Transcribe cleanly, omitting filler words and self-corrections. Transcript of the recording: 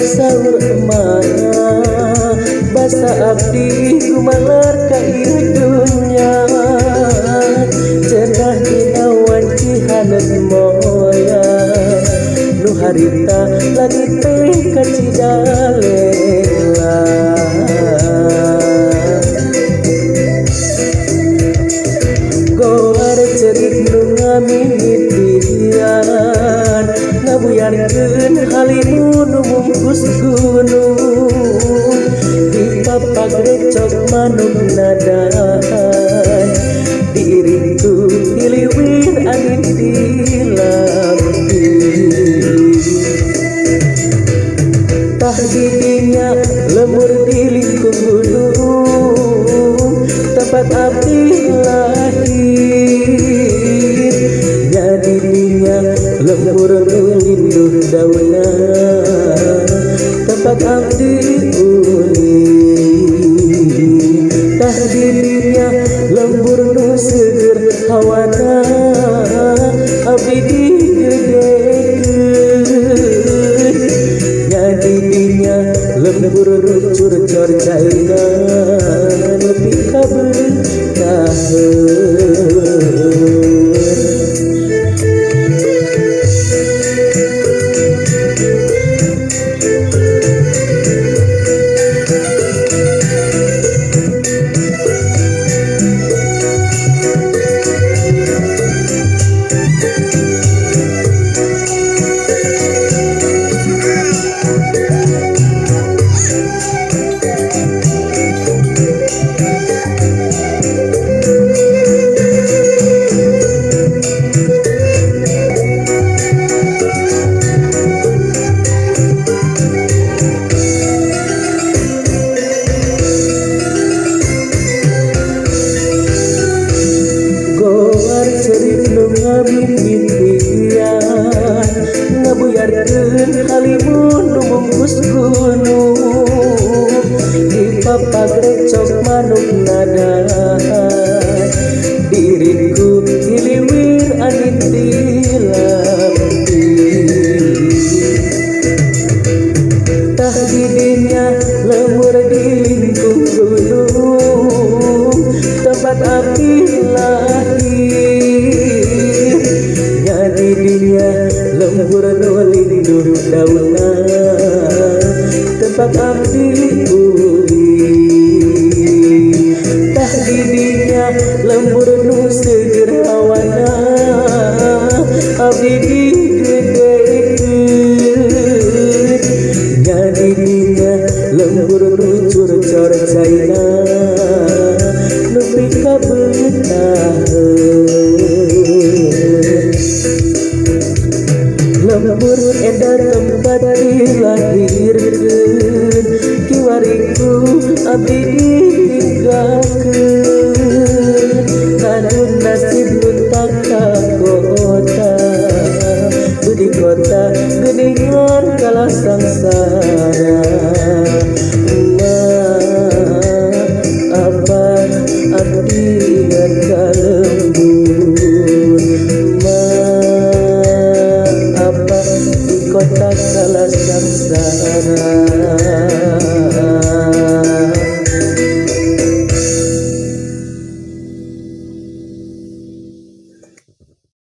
Sahur emana basa abdi gumalar ka ieu dunya cenah dina wancihaneun moya nu harita lagi teh kacidalela goar cerik nu ngamimitian ngabuyarkeun halimun bungkus gunung di papak recok manuk nadan diriku diliwir angin dilampi tah didinya lemur di lingkung gunung tempat abdi lahir jadi dinya lembur linduh dauna tempat abdi uli tah dirinya lembur nu seger hawana abdi digedekeun jadi dinya lembur nu curcor cairan nepi ka beutaheun. Ngabuyarkeun halimun nu bungkus gunung di papak recok manuk nadan diriku diliwir angin dilampi tah didinya lemur di lingkung gunung tempat abdi lahir jadi dinya lembur nu linduh dauna tempat abdi uli tah didinya lembur nu seger hawana abdi digedekeun jadi dinya lembur nu curcor caina nepi ka beutaheun. Lembur eda tempat dilahirkeun kiwariku abdi ditinggalkeun kadun nasib nu tak ka kota budi kota geuningan kala sangsara